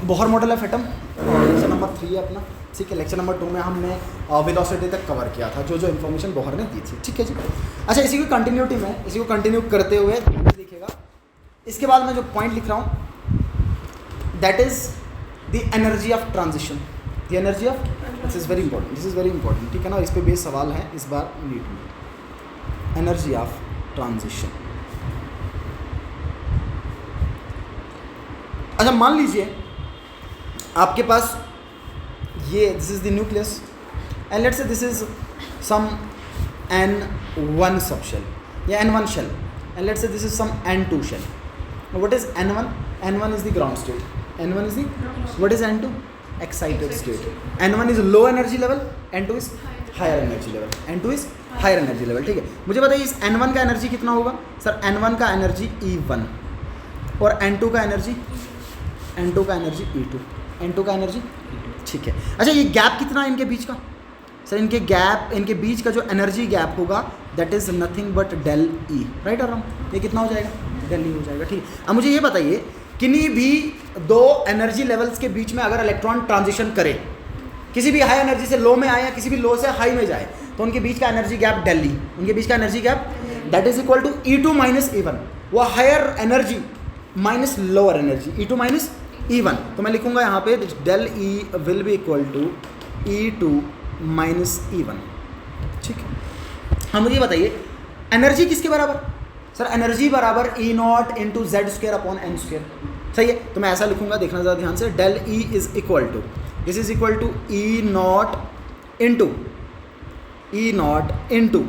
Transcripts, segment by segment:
Bohr model of atom lecture number 3 है अपना, ठीक है। लेक्चर नंबर 2 में हमने वेलोसिटी तक कवर किया था, जो जो इन्फॉर्मेशन बोहर ने दी थी, ठीक है जी। अच्छा, इसी की कंटिन्यूटी में इसी को कंटिन्यू करते हुए लिखेगा। इसके बाद मैं जो पॉइंट लिख रहा हूँ that is the energy of transition, the energy of, this is very important, this is very important, ठीक है ना। इस पे बेस सवाल है इस बार नीट में, एनर्जी ऑफ ट्रांजिशन। अच्छा, मान लीजिए आपके पास ये this is the nucleus and let's say this is some N1 sub shell या N1 shell and let's say this is some N2 shell. What is N1? N1 is the ground state. N1 is the, what is N2? Excited state. N1 is low energy level, N2 is higher energy level. N2 is higher energy level, ठीक है। मुझे बताइए इस N1 का energy कितना होगा sir? N1 का energy E1 और N2 का एनर्जी E2, N2 का एनर्जी, ठीक है। अच्छा, ये गैप कितना है इनके बीच का सर? इनके बीच का जो एनर्जी गैप होगा that is nothing but del E, right और रॉन्ग? ये कितना हो जाएगा? डेल ई हो जाएगा, ठीक है। अब मुझे ये बताइए किन्हीं भी दो एनर्जी लेवल्स के बीच में अगर इलेक्ट्रॉन ट्रांजिशन करे, किसी भी हाई एनर्जी से लो में आए या किसी भी लो से हाई में जाए, तो उनके बीच का एनर्जी गैप डेल ई, उनके बीच का energy gap that is equal to E2 minus E1, वो higher energy minus lower energy, E2 minus E1। तो मैं लिखूंगा यहाँ पे del E will be equal to E2 minus E1, ठीक है। हाँ, मुझे बताइए एनर्जी किसके बराबर सर? एनर्जी बराबर E0 into Z square upon N square, सही है। तो मैं ऐसा लिखूंगा, देखना ज़रा ध्यान से, del E is equal to, this is equal to E0 into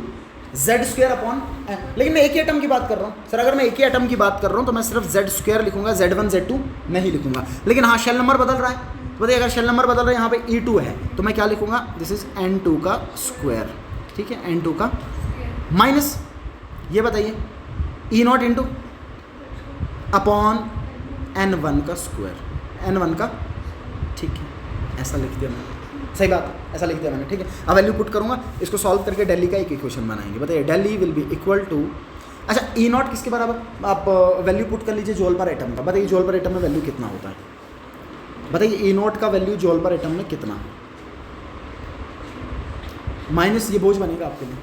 Z square upon N. लेकिन मैं एक ही एटम की बात कर रहा हूँ सर। अगर मैं एक ही एटम की बात कर रहा हूँ तो मैं सिर्फ जेड स्क्वेयर लिखूंगा, Z1 Z2 नहीं लिखूंगा। लेकिन हाँ, शेल नंबर बदल रहा है, बताइए अगर शेल नंबर बदल रहा है, यहाँ पे E2 है तो मैं क्या लिखूंगा? दिस इज N2 का स्क्वायर, ठीक है, N2 का माइनस, ये बताइए E0 इंटू अपॉन N1 का स्क्वायर, N1 का, ठीक है। ऐसा लिख दिया मैंने, सही बात, ऐसा लिख दिया मैंने, ठीक है। अब वैल्यू पुट करूंगा, इसको सॉल्व करके डेली का एक इक्वेशन बनाएंगे। बताइए del E will be equal to, अच्छा E0 किसके बराबर? आप वैल्यू पुट कर लीजिए जूल पर एटम का। बताइए जूल पर एटम में वैल्यू कितना होता है? बताइए E0 का वैल्यू जूल पर एटम में कितना? माइनस, ये बोझ बनेगा आपके लिए,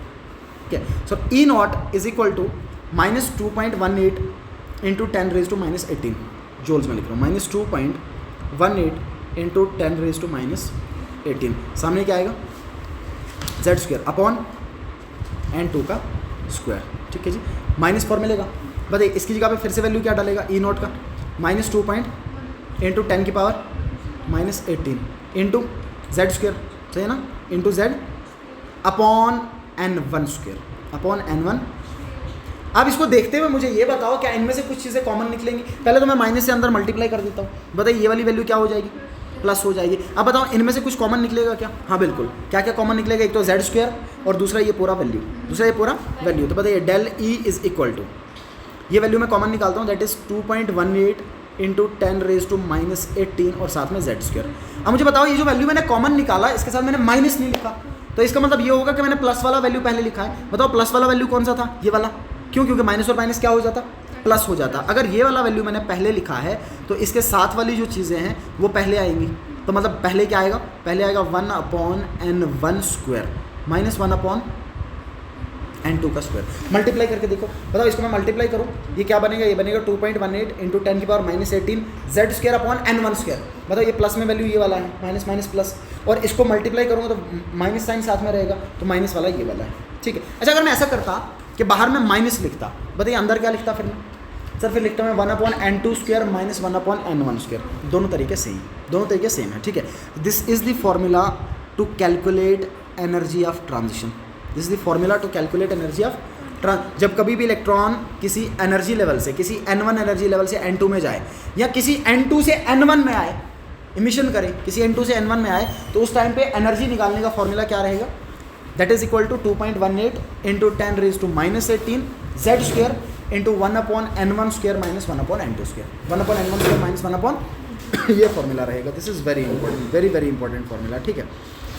ठीक है। So E0 is equal to minus 2.18 into 10 raise to minus 18 joules में लिख रहा हूँ, minus 2.18 into 10 raise to minus 18, सामने क्या आएगा? जेड स्क्वेयर अपॉन N2 का स्क्वायर, ठीक है जी। माइनस फॉर्मूले का, बताइए इसकी जगह पे फिर से वैल्यू क्या डालेगा? E0 का माइनस 2 इंटू 10 की power minus 18 into Z square, सही है ना, into Z upon N1 square, upon N1। अब इसको देखते हुए मुझे ये बताओ क्या इनमें से कुछ चीज़ें कॉमन निकलेंगी? पहले तो मैं माइनस से अंदर मल्टीप्लाई कर देता हूँ, बताइए ये वाली वैल्यू क्या हो जाएगी? प्लस हो जाएगी। अब बताओ इनमें से कुछ कॉमन निकलेगा क्या? हाँ बिल्कुल, क्या क्या कॉमन निकलेगा? एक तो जेड स्क्वायर और दूसरा ये पूरा वैल्यू, तो बताइए del E is equal to, ये वैल्यू मैं कॉमन निकालता हूँ, that is 2.18 into 10 raise to minus 18 और साथ में जेड स्क्वायर। अब मुझे बताओ ये जो वैल्यू मैंने कॉमन निकाला इसके साथ मैंने माइनस नहीं लिखा, तो इसका मतलब ये होगा कि मैंने प्लस वाला वैल्यू पहले लिखा है। बताओ प्लस वाला वैल्यू कौन सा था? ये वाला। क्यों? क्योंकि माइनस और माइनस क्या हो जाता? प्लस हो जाता। अगर ये वाला वैल्यू मैंने पहले लिखा है तो इसके साथ वाली जो चीज़ें हैं वो पहले आएंगी। तो मतलब पहले क्या आएगा? पहले आएगा 1 upon N1 square minus 1 upon N2 का स्क्वायर। मल्टीप्लाई करके देखो, बताओ इसको मैं मल्टीप्लाई करूँ, ये क्या बनेगा? ये बनेगा 2.18 इंटू 10 की power minus 18 Z square upon N1 square. बताओ ये प्लस में वैल्यू ये वाला है, माइनस माइनस प्लस, और इसको मल्टीप्लाई करूँगा तो माइनस साइन साथ में रहेगा, तो माइनस वाला ये वाला है, ठीक है। अच्छा, अगर मैं ऐसा करता कि बाहर में माइनस लिखता, बताइए अंदर क्या लिखता फिर मैं? सर फिर लिखता मैं 1 upon N2 square minus 1 upon N1 square. दोनों तरीके सेम है, ठीक है। This is the formula to calculate energy of transition, this is the formula to calculate energy of जब कभी भी इलेक्ट्रॉन किसी एनर्जी लेवल से, किसी N1 एनर्जी लेवल से N2 में जाए या किसी N2 से N1 में आए, इमिशन करे, किसी N2 से N1 में आए, तो उस टाइम पे एनर्जी निकालने का फॉर्मूला क्या रहेगा? That is equal to 2.18 into 10 raise to minus 18 Z square into 1 upon N1 square minus 1 upon N2 square, 1 upon N1 square minus 1 upon ये फॉर्मूला रहेगा। This is very important, very very important formula, ठीक है।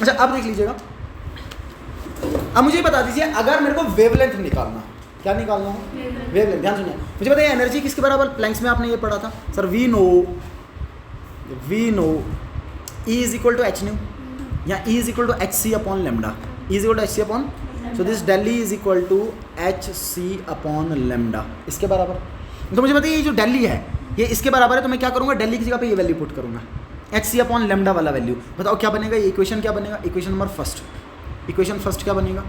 अच्छा, अब देख लीजिएगा, अब मुझे बता दीजिए अगर मेरे को वेवलेंथ निकालना, क्या निकालना है? वेवलेंथ। ध्यान सुनिए, मुझे बताइए एनर्जी किसके बराबर? प्लैंक्स में आपने ये पढ़ा था sir, we know we know E is equal to h nu या E is equal to h C upon lambda, E is equal to h C upon, so this del E is equal to h C upon lambda, इसके बराबर। तो मुझे बताइए ये जो del E है ये इसके बराबर है, तो मैं क्या करूँगा, डेल ई की जगह पे ये वैल्यू पुट करूँगा, एच सी अपॉन लेमडा वाला वैल्यू। बताओ क्या बनेगा, ये इक्वेशन क्या बनेगा, equation number first, equation first क्या बनेगा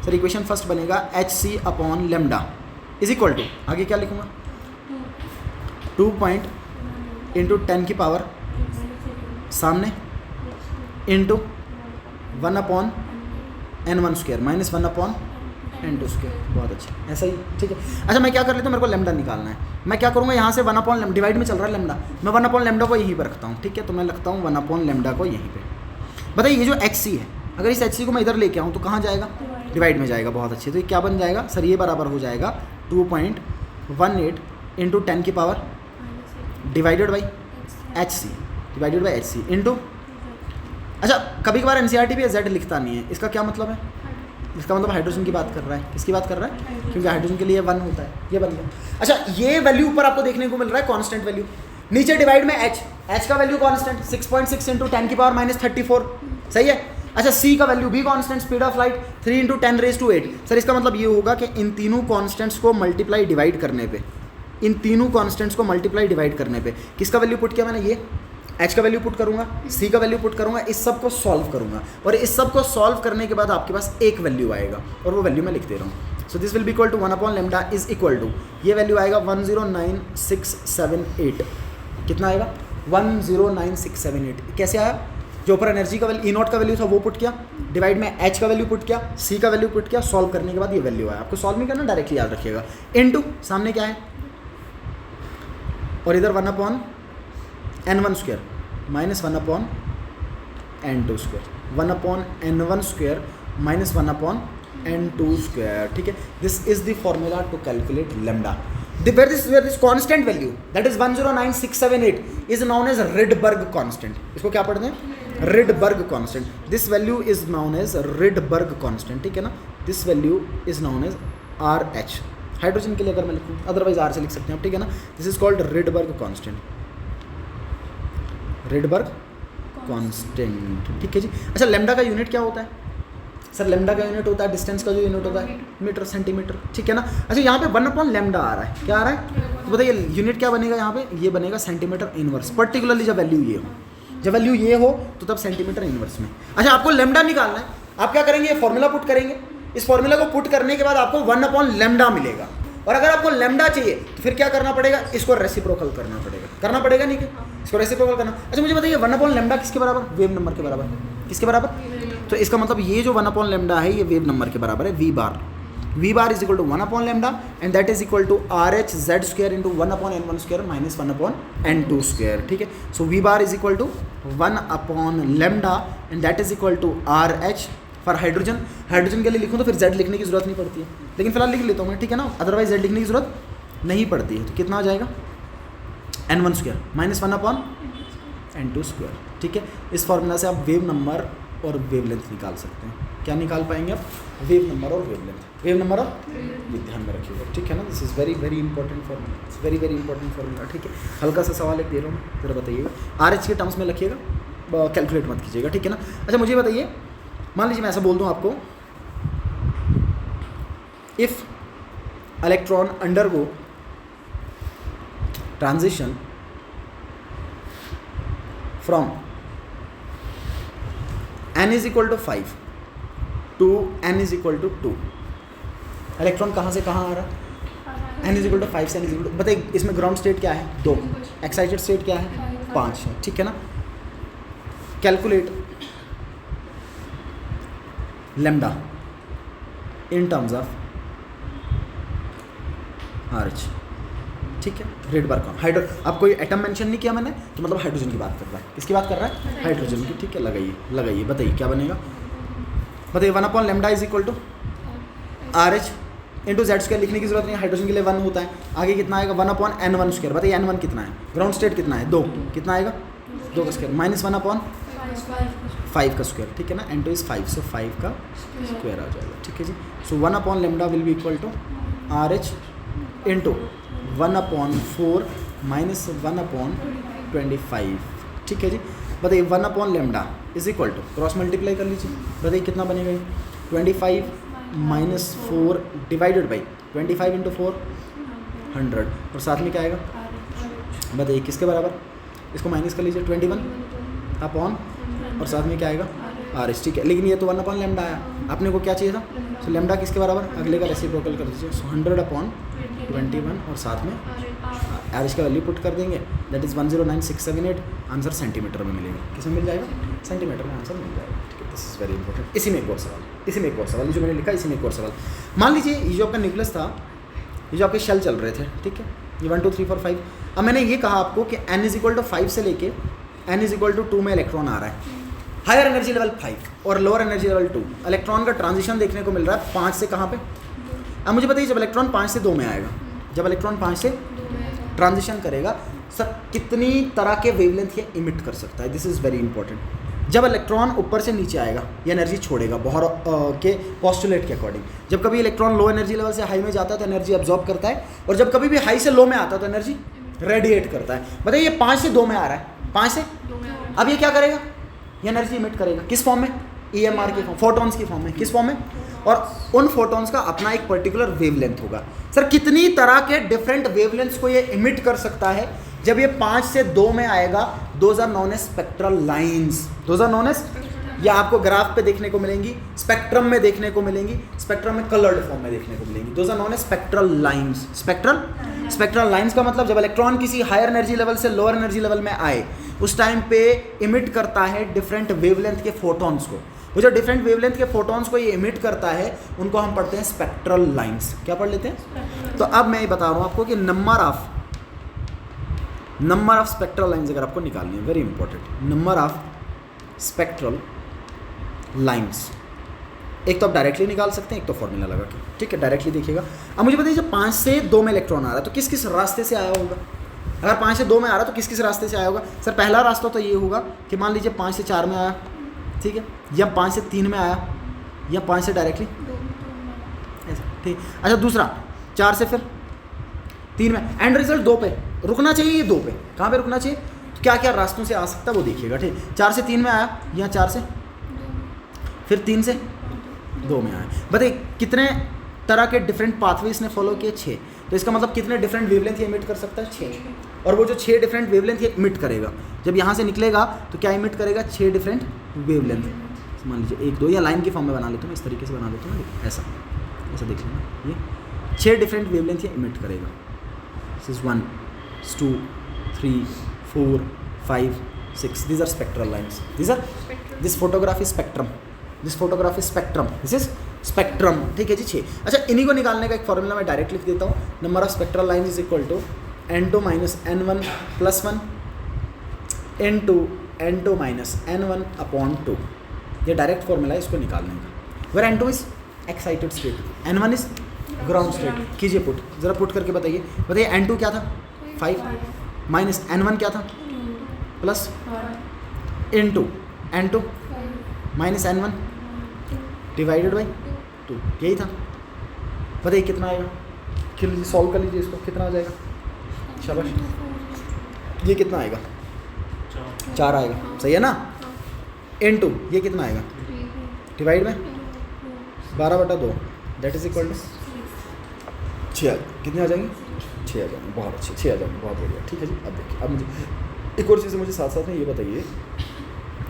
सर, इक्वेशन फर्स्ट बनेगा H C upon lambda is equal to, आगे क्या लिखूँगा, 2 पॉइंट इंटू 10 की पावर सामने into 1 upon n1 square minus 1 upon n2 square. बहुत अच्छा, ऐसा ही ठीक है। अच्छा मैं क्या कर लेता हूँ, मेरे को लेमडा निकालना है, मैं क्या करूँगा, यहाँ से 1 अपॉन लेमडा डिवाइड में चल रहा है लेमडा, मैं 1 अपॉन लेमडा को यहीं पर रखता हूँ, ठीक है, तो मैं रखता हूँ 1 अपॉन लेमडा को यहीं पे। बताइए ये जो एच सी है, अगर इस एच सी को मैं इधर लेके आऊँ तो कहाँ जाएगा, डिवाइड में जाएगा। बहुत अच्छे, तो ये क्या बन जाएगा सर, ये बराबर हो जाएगा 2.18 इंटू 10 की power divided by H C, divided by H C into, अच्छा कभी कभार एनसीईआरटी भी जेड लिखता नहीं है, इसका क्या मतलब है, इसका मतलब हाइड्रोजन की बात कर रहा है, किसकी बात कर रहा है, क्योंकि हाइड्रोजन के लिए 1 होता है, ये बन गया। अच्छा ये वैल्यू ऊपर आपको देखने को मिल रहा है कांस्टेंट वैल्यू, नीचे डिवाइड में एच, एच का वैल्यू कांस्टेंट 6.6 इंटू 10 की पावर माइनस 34, सही है। अच्छा सी का वैल्यू भी constant, speed of light 3 into 10⁸ sir, इसका मतलब ये होगा कि इन तीनों कांस्टेंट्स को मल्टीप्लाई डिवाइड करने पे, इन तीनों कांस्टेंट्स को मल्टीप्लाई डिवाइड करने पे किसका वैल्यू पुट किया मैंने, ये एच का वैल्यू पुट करूंगा, सी का वैल्यू पुट करूंगा, इस सब को सॉल्व करूंगा, और इस सब को सॉल्व करने के बाद आपके पास एक वैल्यू आएगा, और वो वैल्यू मैं लिख दे रहा हूँ। So this will be equal to 1 upon lambda is equal to, ये वैल्यू आएगा 109678, कितना आएगा 109678। कैसे आया, जो ऊपर एनर्जी का वैल्यू ई नॉट का वैल्यू था वो पुट किया, डिवाइड में एच का वैल्यू पुट किया, सी का वैल्यू पुट किया, सॉल्व करने के बाद ये वैल्यू आया। आपको सॉल्व नहीं करना, डायरेक्टली याद रखिएगा, इनटू सामने क्या है, और इधर 1 upon n1 square minus 1 upon n2 square, 1 upon n1 square minus 1 upon n2 square, ठीक है। This is the formula to calculate lambda, where this constant value that is 109678 is known as Rydberg constant। इसको क्या पढ़ते हैं, Rydberg constant, this value is known as Rydberg constant, ठीक है ना, this value is known as RH, hydrogen के लिए अगर मैं लिखूँ, अदरवाइज R से लिख सकते हैं आप, ठीक है ना, this is called Rydberg constant, Rydberg constant, ठीक है जी। अच्छा लेमडा का यूनिट क्या होता है सर, लेमडा का यूनिट होता है डिस्टेंस का जो यूनिट होता है मीटर सेंटीमीटर, ठीक है ना। अच्छा यहाँ पे 1 अपॉन लेमडा आ रहा है, क्या आ रहा है, तो बताइए यूनिट क्या बनेगा यहाँ पे, ये बनेगा सेंटीमीटर इनवर्स, पर्टिकुलरली जब वैल्यू ये हो, जब वैल्यू ये हो तो तब सेंटीमीटर इनवर्स में। अच्छा आपको लेमडा निकालना है, आप क्या करेंगे, ये फॉर्मूला पुट करेंगे, इस फॉर्मूला को पुट करने के बाद आपको 1 अपॉन लेमडा मिलेगा, और अगर आपको लेमडा चाहिए तो फिर क्या करना पड़ेगा, इसको रेसिप्रोकल करना पड़ेगा नहीं, इसको रेसिप्रोकल करना। अच्छा मुझे बताइए 1 अपॉन लेमडा किसके बराबर, वेव नंबर के बराबर, किसके बराबर, तो इसका मतलब ये जो 1 अपॉन लेमडा है ये वेव नंबर के बराबर है, V bar is equal to 1 upon lambda and that is equal to RH Z square into 1 upon n1 square minus 1 upon n2 square, ठीक है। So V bar is equal to 1 upon lambda and that is equal to RH for hydrogen, hydrogen के लिए लिखूँ तो फिर Z लिखने की जरूरत नहीं पड़ती है, लेकिन फिलहाल लिख लेता हूँ मैं, ठीक है ना, अदरवाइज Z लिखने की जरूरत नहीं पड़ती है। तो कितना आ जाएगा n1 square minus 1 upon n2 square, ठीक है। इस फॉर्मूला से आप वेव नंबर और वेवलेंथ निकाल सकते हैं, क्या निकाल पाएंगे आप, वेव नंबर और वेवलेंथ, वेव नंबर और ये ध्यान में रखिएगा, ठीक है ना, this is very very important formula, it's very very important formula, ठीक है। हल्का सा सवाल एक दे रहा हूँ, जरा बताइएगा, RH के टर्म्स में लिखिएगा, कैलकुलेट मत कीजिएगा, ठीक है ना। अच्छा मुझे बताइए, मान लीजिए मैं ऐसा बोल दूँ आपको, if electron undergo transition from n is equal to 5 to n is equal to 2, electron कहाँ से कहाँ आ रहा है, n इज इक्वल टू 5 से n इज इक्वल टू, बताइए इसमें ग्राउंड स्टेट क्या है 2, एक्साइटेड स्टेट क्या है 5 है, ठीक है ना। Calculate lambda in terms of RH, ठीक है, Rydberg का हाइड्रो, अब कोई एटम मेंशन नहीं किया मैंने, तो मतलब हाइड्रोजन की बात कर रहा है, किसकी बात कर रहा है, हाइड्रोजन की, ठीक है। लगाइए बताइए क्या बनेगा, बताइए 1 upon lambda is equal to RH into Z square, लिखने की जरूरत नहीं है, हाइड्रोजन के लिए 1 होता है, आगे कितना आएगा 1 अपॉन n1 स्क्वायर, बताइए n1 कितना है, ग्राउंड स्टेट कितना है 2, कितना आएगा 2 का स्क्वायर माइनस 1 अपॉन 5 का स्क्वायर, ठीक है ना, n2 इज 5, सो 5 का स्क्वायर आ जाएगा, ठीक है जी। So 1 upon lambda will be equal to RH into 1 upon 4 minus 1 upon 25, ठीक है जी। बताइए 1 upon lambda is equal to, cross multiply कर लीजिए, बताइए कितना बनेगा, 25 माइनस 4 डिवाइडेड बाई 25 इंटू 4 100, और साथ में क्या आएगा, बताइए किसके बराबर, इसको माइनस कर लीजिए 21 अपॉन और साथ में क्या आएगा आर एस, ठीक है। लेकिन ये तो 1 अपॉन लेमडा आया, आपने को क्या चाहिए था, सो लेमडा किसके बराबर, अगले का रेसिप्रोकल कर दीजिए, सो 100 अपॉन 21 और साथ में आर एस का वैल्यू पुट कर देंगे, दैट इज़ 109678, आंसर सेंटीमीटर में मिलेगा, किस में मिल जाएगा, सेंटीमीटर में आंसर मिल जाएगा, ठीक है। This is very important. इसी में एक और सवाल, इसी में एक और सवाल, ये जो मैंने लिखा इसी में एक और सवाल। मान लीजिए ये जो आपका न्यूक्लियस था, ये जो आपके शेल चल रहे थे, ठीक है, ये 1 2 3 4 5, अब मैंने ये कहा आपको कि n = 5 से लेके n = 2 में इलेक्ट्रॉन आ रहा है, हायर एनर्जी लेवल 5 और लोअर एनर्जी लेवल 2, इलेक्ट्रॉन का ट्रांजिशन देखने को मिल रहा है 5 से कहाँ पे, अब मुझे बताइए जब इलेक्ट्रॉन 5 से 2 में आएगा, जब इलेक्ट्रॉन 5 से ट्रांजिशन करेगा, सर कितनी तरह के वेवलेंथ ये इमिट कर सकता है, दिस इज़ वेरी इंपॉर्टेंट। जब इलेक्ट्रॉन ऊपर से नीचे आएगा ये एनर्जी छोड़ेगा, बोहर के पोस्टुलेट के अकॉर्डिंग, जब कभी इलेक्ट्रॉन लो एनर्जी लेवल से हाई में जाता है तो एनर्जी अब्जॉर्ब करता है, और जब कभी भी हाई से लो में आता है तो एनर्जी रेडिएट करता है। बताइए ये 5 से 2 में आ रहा है, 5 से, अब ये क्या करेगा, ये एनर्जी इमिट करेगा किस फॉर्म में, EMR के फॉर्म, फोटॉन्स की फॉर्म में, किस फॉर्म में, और उन फोटॉन्स का अपना एक पर्टिकुलर वेवलेंथ होगा। सर कितनी तरह के डिफरेंट वेवलेंथ्स को ये इमिट कर सकता है, जब ये 5 से 2 में आएगा, those are known as spectral lines, those are known as, ये आपको ग्राफ पे देखने को मिलेंगी, स्पेक्ट्रम में देखने को मिलेंगी, स्पेक्ट्रम में कलर्ड फॉर्म में देखने को मिलेंगी, those are known as spectral lines. Spectral lines का मतलब जब इलेक्ट्रॉन किसी हायर एनर्जी लेवल से लोअर एनर्जी लेवल में आए, उस टाइम पे इमिट करता है डिफरेंट वेवलेंथ के फोटॉन्स को, वो जो डिफरेंट वेवलेंथ के फोटॉन्स को ये इमिट करता है उनको हम पढ़ते हैं स्पेक्ट्रल लाइंस। क्या पढ़ लेते हैं, तो अब मैं ये बता रहा हूँ आपको कि नंबर ऑफ स्पेक्ट्रल लाइंस अगर आपको निकालनी है, very important, number of spectral lines, एक तो आप डायरेक्टली निकाल सकते हैं, एक तो फॉर्मूला लगा के, ठीक है। डायरेक्टली देखिएगा, अब मुझे बताइए जब 5 से 2 में इलेक्ट्रॉन आ रहा है तो किस किस रास्ते से आया होगा, अगर 5 से 2 में आ रहा है तो किस किस रास्ते से आया होगा, सर पहला रास्ता तो ये होगा कि मान लीजिए 5 से 4 में आया, ठीक है, या 5 से 3 में आया, या 5 से डायरेक्टली ऐसा, ठीक। अच्छा दूसरा 4 से फिर 3 में, एंड रिजल्ट 2 पे रुकना चाहिए, ये 2 पे कहाँ पे रुकना चाहिए, तो क्या क्या रास्तों से आ सकता है वो देखिएगा, ठीक। 4 से 3 में आया, या 4 से फिर 3 से 2 में आया, बताइए कितने तरह के डिफरेंट पाथवे इसने फॉलो किए, 6, तो इसका मतलब कितने डिफरेंट वेवलेंथ ये इमिट कर सकता है, 6, और वो जो 6 डिफरेंट वेवलेंथ ये इमिट करेगा, जब यहाँ से निकलेगा तो क्या इमिट करेगा, 6 डिफरेंट वेवलेंथ, मान लीजिए 1 2, या लाइन की फॉर्म में बना लेता हूँ, इस तरीके से बना लेता हूँ, ऐसा ऐसा देख लेना, ये 6 डिफरेंट वेवलेंथ ये इमिट करेगा, this is 1 2 3 4 5 6, these are spectral lines, this photograph is spectrum, this photograph is spectrum, this is spectrum, ठीक है जी 6। अच्छा इन्हीं को निकालने का एक फॉर्मूला मैं डायरेक्ट लिख देता हूँ, number of spectral lines is equal to n2 minus n1 plus 1 n2 minus n1 upon 2, ये डायरेक्ट फॉर्मूला है इसको निकालने का, where n2 is excited state, n1 is ground state, कीजिए पुट, ज़रा पुट करके बताइए n2 क्या था 5 माइनस n1 क्या था plus n2 minus n1 divided by 2, यही था, बताइए कितना आएगा, लीजिए सॉल्व कर लीजिए इसको, कितना आ जाएगा, शाबाश, ये कितना आएगा 4 आएगा, सही है ना, n2 ये कितना आएगा डिवाइड में 12/2, दैट इज इक्वल टू 6, कितने आ जाएंगे 6 आ जाएंगे, बहुत अच्छे 6 आ जाएंगे, बहुत बढ़िया, ठीक है जी। अब देखिए, अब मुझे एक और चीज़ मुझे साथ साथ में ये बताइए,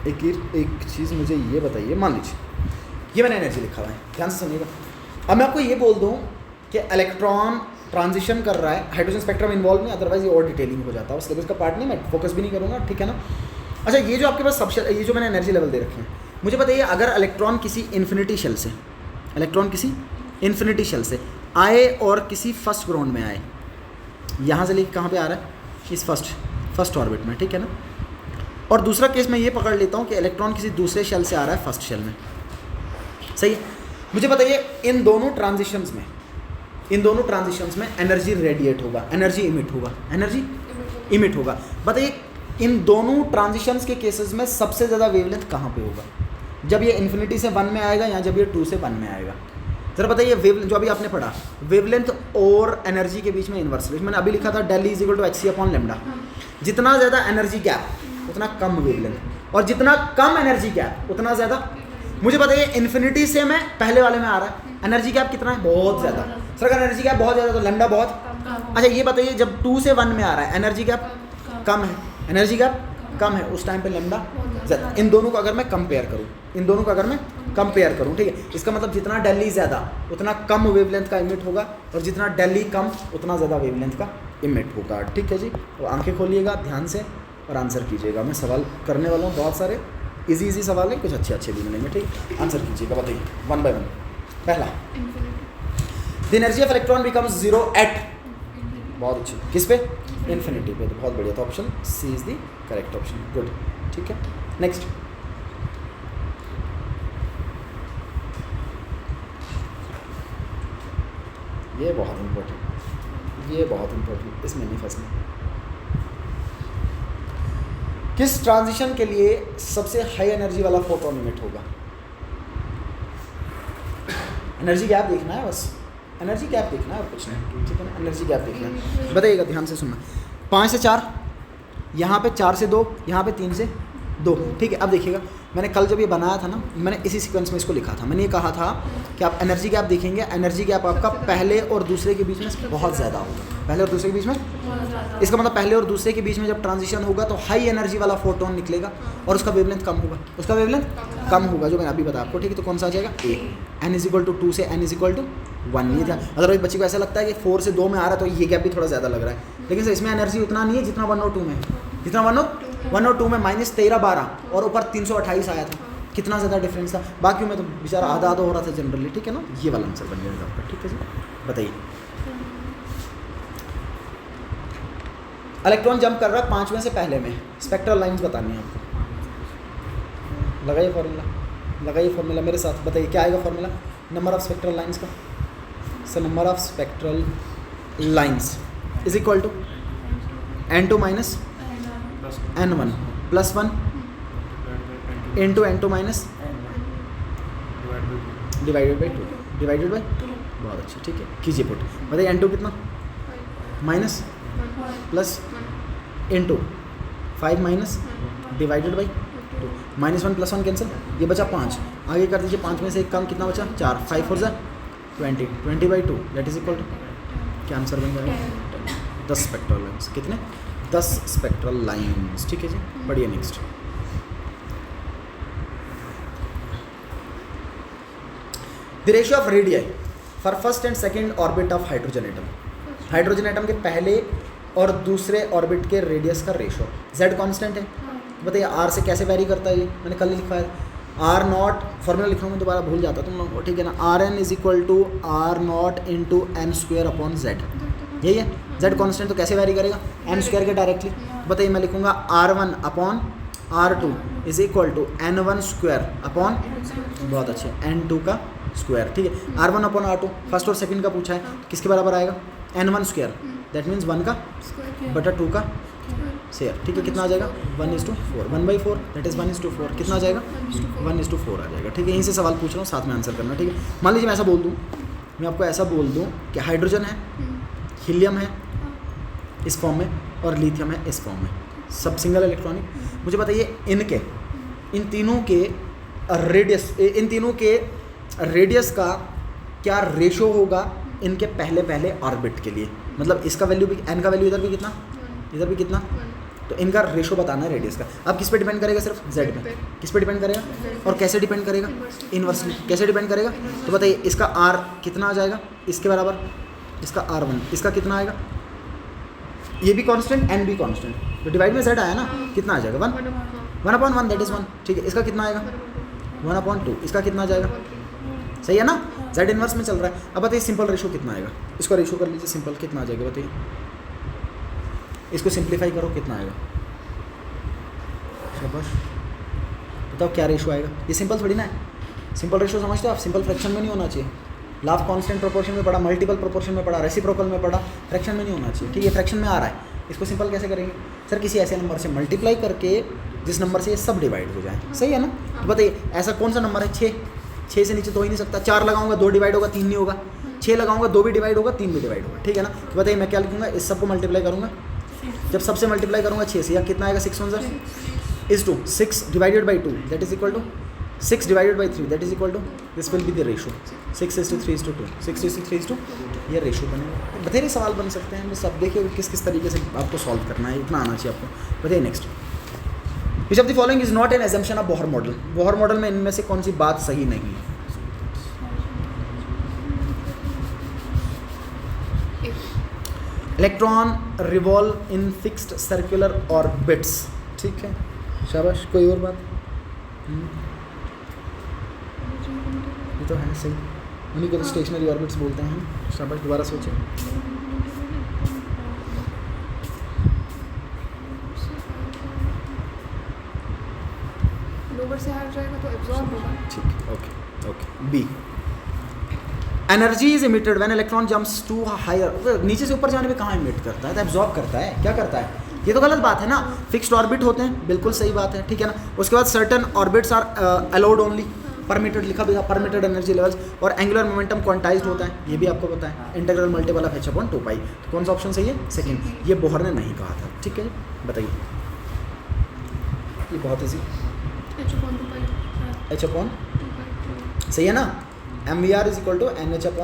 एक चीज़ मुझे ये बताइए, मान लीजिए ये मैंने एनर्जी लिखा हुआ है, ध्यान से सुनिएगा, अब मैं आपको ये बोल दूँ कि इलेक्ट्रॉन ट्रांजिशन कर रहा है, हाइड्रोजन स्पेक्ट्रम इन्वॉल्व नहीं, अदरवाइज ये और डिटेलिंग हो जाता है, सिलेबस का पार्ट नहीं, मैं फोकस भी नहीं करूँगा, ठीक है ना। अच्छा ये जो आपके पास सबशेल, ये जो मैंने एनर्जी लेवल दे रखे हैं, मुझे बताइए अगर इलेक्ट्रॉन किसी इन्फिनिटी शेल से आए और किसी फर्स्ट ग्राउंड में आए, यहाँ से लेके कहाँ पे आ रहा है, इस फर्स्ट ऑर्बिट में, ठीक है ना, और दूसरा केस मैं ये पकड़ लेता हूँ कि इलेक्ट्रॉन किसी दूसरे शेल से आ रहा है फर्स्ट शेल में, सही है। मुझे बताइए इन दोनों ट्रांजिशंस में एनर्जी रेडिएट होगा, एनर्जी इमिट होगा, बताइए इन दोनों ट्रांजिशंस के केसेस में सबसे ज़्यादा वेवलेंथ कहाँ पे होगा, जब ये इन्फिनिटी से 1 में आएगा या जब ये 2 से 1 में आएगा, ज़रा बताइए वेवलेंथ जो अभी आपने पढ़ा, वेवलेंथ और एनर्जी के बीच में इन्वर्स रिलेशन मैंने अभी लिखा था, del is equal to hc upon lambda, जितना ज़्यादा एनर्जी गैप उतना कम वेवलेंथ, और जितना कम एनर्जी गैप उतना ज़्यादा। मुझे बताइए इन्फिनिटी से मैं पहले वाले में आ रहा है, एनर्जी गैप कितना है? बहुत ज़्यादा। सर अगर एनर्जी गैप बहुत ज़्यादा तो लैम्डा बहुत। अच्छा ये बताइए जब 2 से 1 में आ रहा है एनर्जी गैप कम है, एनर्जी गैप कम है, उस टाइम पे लैम्डा ज़्यादा। इन दोनों को अगर मैं कंपेयर करूँ, ठीक है, इसका मतलब जितना डेली ज़्यादा उतना कम वेवलेंथ का इमिट होगा, और जितना डेली कम उतना ज़्यादा वेवलेंथ का इमिट होगा। ठीक है जी, तो आंखें खोलिएगा ध्यान से और आंसर कीजिएगा। मैं सवाल करने वाला हूँ, बहुत सारे इजी सवाल है, कुछ अच्छे भी मिलेंगे। ठीक, आंसर कीजिएगा, बताइए 1 by 1। पहला, the energy of electron becomes 0 at, बहुत अच्छी, किस पे? इन्फिनिटी पे। तो बहुत बढ़िया, तो option C is the correct option. Good, ठीक है। नेक्स्ट, ये बहुत इंपॉर्टेंट, इसमें नहीं फंसना। किस ट्रांजिशन के लिए सबसे हाई एनर्जी वाला फोटोन इमिट होगा? एनर्जी गैप देखना है, बस एनर्जी गैप देखना है और कुछ नहीं, ठीक है ना, एनर्जी गैप देखना है। बताइएगा ध्यान से सुनना। 5 से 4, यहाँ पे 4 से 2, यहाँ पे 3 से 2, ठीक है। अब देखिएगा, मैंने कल जब ये बनाया था ना, मैंने इसी सीक्वेंस में इसको लिखा था। मैंने ये कहा था कि आप एनर्जी गैप देखेंगे, एनर्जी गैप आपका पहले और दूसरे के बीच में बहुत ज़्यादा होगा, पहले और दूसरे के बीच में। इसका मतलब पहले और दूसरे के बीच में जब ट्रांजिशन होगा तो हाई एनर्जी वाला फोटोन निकलेगा और उसका वेवलेंथ कम होगा, जो मैंने अभी बताया आपको, ठीक है। तो कौन सा आ जाएगा? ए। n = 2 से n = 1 नहीं था। अदरवाइज बच्चे को ऐसा लगता है कि 4 से 2 में आ रहा है तो ये गैप भी थोड़ा ज़्यादा लग रहा है, लेकिन सर इसमें एनर्जी उतना नहीं है जितना 1 और 2 में है। जितना 1 और 2 में -13 12 और ऊपर 328 आया था, कितना ज़्यादा डिफरेंस था। बाकी में तो बेचारा आधा हो रहा था जनरली, ठीक है ना। ये वाला आंसर बन जाएगा आपका, ठीक है जी। बताइए, इलेक्ट्रॉन जंप कर रहा है 5वें से पहले में, स्पेक्ट्रल लाइंस बतानी है आपको। लगाइए फॉर्मूला मेरे साथ, बताइए क्या आएगा formula number of spectral lines का? Sir number of spectral lines is equal to n2 minus n1 plus 1 into n2 minus divided by 2। बहुत अच्छा, ठीक है, कीजिए पुट। बताइए n2 कितना? Minus plus into 5 minus divided by 2, -1 + 1 cancel, ये बचा 5। आगे कर दीजिए, 5 में से एक कम, कितना बचा? 4, 5 4 20, 20/2 दैट इज इक्वल टू, क्या आंसर बन जाएगा? 10 स्पेक्ट्रल लाइन्स। कितने? 10 स्पेक्ट्रल लाइन्स, ठीक है जी। बढ़िया, next, the ratio of radii for first and second orbit of hydrogen atom. Hydrogen atom के पहले और दूसरे ऑर्बिट के रेडियस का रेशियो, z कांस्टेंट है। बताइए r से कैसे वैरी करता है? ये मैंने कल ही लिखा है, r0, फॉर्मूला लिख रहा हूँ मैं, दोबारा भूल जाता तुम लोग, ठीक है ना। Rn = r0 × n²/z, यही है। z कांस्टेंट तो कैसे वैरी करेगा? n² के डायरेक्टली। बताइए, मैं लिखूँगा r1/r2 = n1² बहुत अच्छे, n2 का स्क्वायर, ठीक है। r1/r2 फर्स्ट और सेकंड का पूछा है, किसके बराबर आएगा? n1², दैट मीन्स 1 का बटा 2 का शेयर, ठीक है। कितना आ जाएगा? 1:4, 1/4 दैट इज 1:4, कितना आ जाएगा? 1:4 आ जाएगा, ठीक है। यहीं से सवाल पूछ रहा हूँ, साथ में आंसर करना, ठीक है। मान लीजिए मैं ऐसा बोल दूँ, मैं आपको ऐसा बोल दूँ कि हाइड्रोजन है, हीलियम है इस फॉर्म में, और लिथियम है इस फॉर्म में, सब सिंगल इलेक्ट्रॉनिक। मुझे बताइए इन तीनों के रेडियस का क्या रेशो होगा इनके पहले ऑर्बिट के लिए? मतलब इसका वैल्यू भी, n का वैल्यू इधर भी कितना, तो इनका रेशो बताना है रेडियस का। अब किस पे डिपेंड करेगा? सिर्फ z पे। किस पे डिपेंड करेगा? और कैसे डिपेंड करेगा? इनवर्सली। कैसे डिपेंड करेगा? तो बताइए, इसका r कितना आ जाएगा इसके बराबर? इसका r1, इसका कितना आएगा? ये भी कांस्टेंट, n भी कांस्टेंट, तो डिवाइड में z आया ना, कितना आ जाएगा? 1/1 दैट इज 1, ठीक है। इसका कितना आएगा? 1/2, इसका कितना आ जाएगा? सही है ना, z इनवर्स में चल रहा है। अब बताइए सिंपल रेशो कितना आएगा? इसको रेशो कर लीजिए, सिंपल कितना आ जाएगा? बताइए, इसको सिंप्लीफाई करो, कितना आएगा? शाबाश, बताओ क्या रेशो आएगा? ये सिंपल थोड़ी ना है। सिंपल रेशो समझते हो आप? सिंपल फ्रैक्शन में नहीं होना चाहिए। लाभ कांस्टेंट प्रोपोर्शन में पढ़ा, मल्टीपल प्रोपोर्शन में पढ़ा, रेसिप्रोकल में पढ़ा, फ्रैक्शन में नहीं होना चाहिए, ठीक है। फ्रैक्शन में आ रहा है, इसको सिंपल कैसे करेंगे? सर किसी ऐसे नंबर से मल्टीप्लाई करके जिस नंबर से ये सब डिवाइड हो जाए, सही है ना। तो बताइए ऐसा कौन सा नंबर है? 6 से नीचे तो हो ही नहीं सकता। 4 लगाऊंगा 2 डिवाइड होगा, 3 नहीं होगा। 6 लगाऊंगा 2 भी डिवाइड होगा, 3 भी डिवाइड होगा, ठीक है ना। तो बताइए मैं क्या लिखूंगा? इस सबको मल्टीप्लाई करूंगा, जब सबसे मल्टीप्लाई करूंगा 6 से, या कितना आएगा? 6 × 1 is to 6 divided by 2 that is equal to 6 divided by 3 that is equal to this will be the ratio 6:3:2 6:3:2 ये रेशो बनेगा। बथेरे सवाल बन सकते हैं, बस अब देखिए किस किस तरीके से आपको सॉल्व करना है, इतना आना चाहिए आपको। बताइए next, which of the following is not an assumption of Bohr model. Bohr model में इनमें से कौन सी बात सही नहीं है? Electron revolve in fixed circular orbits, ठीक है, शाबाश। कोई और बात? ये तो है सही, उन्हीं को तो स्टेशनरी ऑर्बिट्स बोलते हैं। शाबाश, दोबारा सोचें। लोअर से हायर जाएगा तो एब्जॉर्ब होगा। ठीक, okay okay. B, energy is emitted when electron jumps to higher. नीचे से ऊपर जाने पे कहाँ इमिट करता है? तो एब्जॉर्ब करता है। क्या करता है? ये तो गलत बात है ना। फिक्स्ड ऑर्बिट होते हैं, बिल्कुल सही बात है, ठीक है ना। उसके बाद certain orbits are allowed only, permitted लिखा भी था, परमिटेड एनर्जी लेवल्स, और एंगुलर मोमेंटम क्वांटाइज्ड होता है, ये भी आपको पता है। Integral multiple of h/2π। तो कौन सा ऑप्शन सही है? सेकंड। ये बोहर ने नहीं कहा था, ठीक है। बताइए, ये बहुत ईजी, h/2π सही है ना। mvr is equal to nh/2π,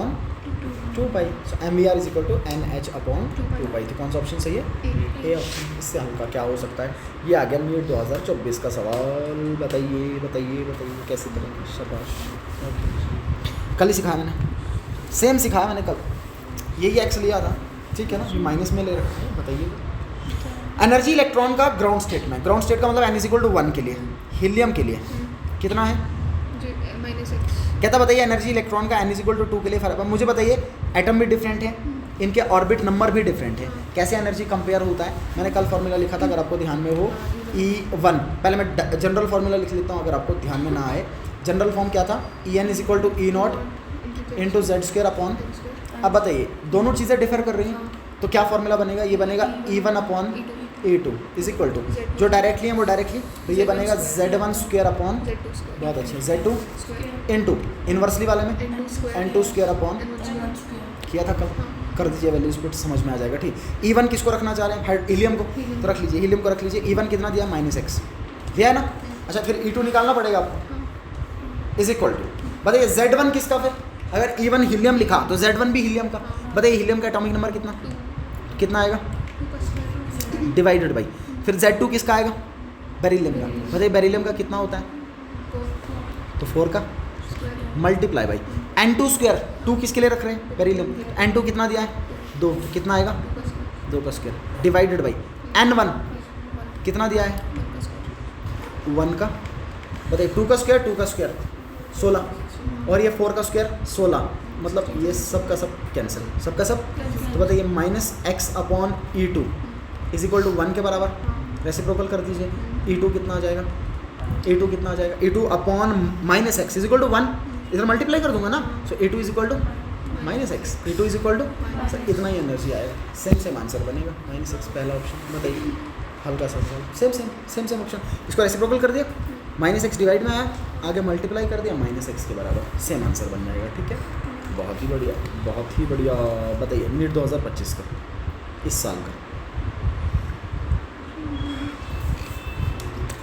so mvr is equal to nh/2π। तो कौन सा ऑप्शन सही है? A option. इससे हल्का क्या हो सकता है? ये आ गया नीट 2024 का सवाल। बताइए बताइए बताइए कैसे करेंगे? शाबाश। कल ही सिखाया मैंने, सेम सिखाया मैंने कल, यही एक्स लिया था, ठीक है ना। ये माइनस में ले रखा है। बताइए, एनर्जी इलेक्ट्रॉन का ग्राउंड स्टेट में, ग्राउंड स्टेट का मतलब n इज इक्वल टू 1 के लिए, हीलियम के लिए कितना है? -x। कहता बताइए एनर्जी इलेक्ट्रॉन का n इज इक्वल टू 2 के लिए फर्क। मुझे बताइए, एटम भी डिफरेंट है, इनके ऑर्बिट नंबर भी डिफरेंट है, कैसे एनर्जी कंपेयर होता है? मैंने कल फार्मूला लिखा था, अगर आपको ध्यान में हो, E1। पहले मैं जनरल फार्मूला लिख लेता हूँ, अगर आपको ध्यान में ना आए। जनरल फॉर्म क्या था? En is equal to E0 into Z² upon. अब बताइए, दोनों चीज़ें डिफर कर रही हैं, तो क्या फार्मूला बनेगा? ये बनेगा E1 upon E2 is equal to, जो डायरेक्टली है वो डायरेक्टली, तो ये बनेगा Z1² अपॉन, बहुत अच्छा, Z2 इंटू इन्वर्सली वाले में N2² अपॉन, किया था कल, कर दीजिए वैल्यूज पुट, समझ में आ जाएगा, ठीक। E1 किसको रखना चाह रहे हैं? हीलियम को, तो रख लीजिए, हीलियम को रख लीजिए। E1 कितना दिया? -x दिया है ना। अच्छा, फिर E2 निकालना पड़ेगा आपको, इज इक्वल टू, बताइए Z1 किसका? फिर अगर E1 हीलियम लिखा तो Z1 भी हीलियम का। बताइए हीलियम का एटॉमिक नंबर कितना कितना आएगा? डिवाइडेड बाई, फिर Z2 किसका आएगा? बेरिलियम का। बताइए बेरिलियम का कितना होता है? तो 4 का मल्टीप्लाई बाई N2²। 2 किसके लिए रख रहे हैं? बेरिलियम। N2 कितना दिया है? 2, कितना आएगा? 2 का स्क्वायर डिवाइडेड बाई N1 कितना दिया है? 1 का। बताइए 2 का स्क्वायर 2 का स्क्वायर 16, और ये 4 का स्क्वायर 16, मतलब ये सब का सब कैंसिल, सब का सब। तो बताइए -x upon E2 is equal to 1 के बराबर, रेसिप्रोकल कर दीजिए। E2 कितना आ जाएगा? E2 कितना आ जाएगा? E2 upon -x is equal to 1, इधर मल्टीप्लाई कर दूंगा ना, so E2 is equal to -x, E2 is equal to, sir इतना ही एनर्जी आएगा। सेम आंसर बनेगा, -x पहला ऑप्शन। बताइए, हल्का सा सेम ऑप्शन, इसको रेसिप्रोकल कर दिया, -x डिवाइड में आया, आगे मल्टीप्लाई कर दिया, -x के बराबर, सेम आंसर बन जाएगा, ठीक है। बहुत ही बढ़िया, बहुत ही बढ़िया। बताइए नीट 2025 का, इस साल का,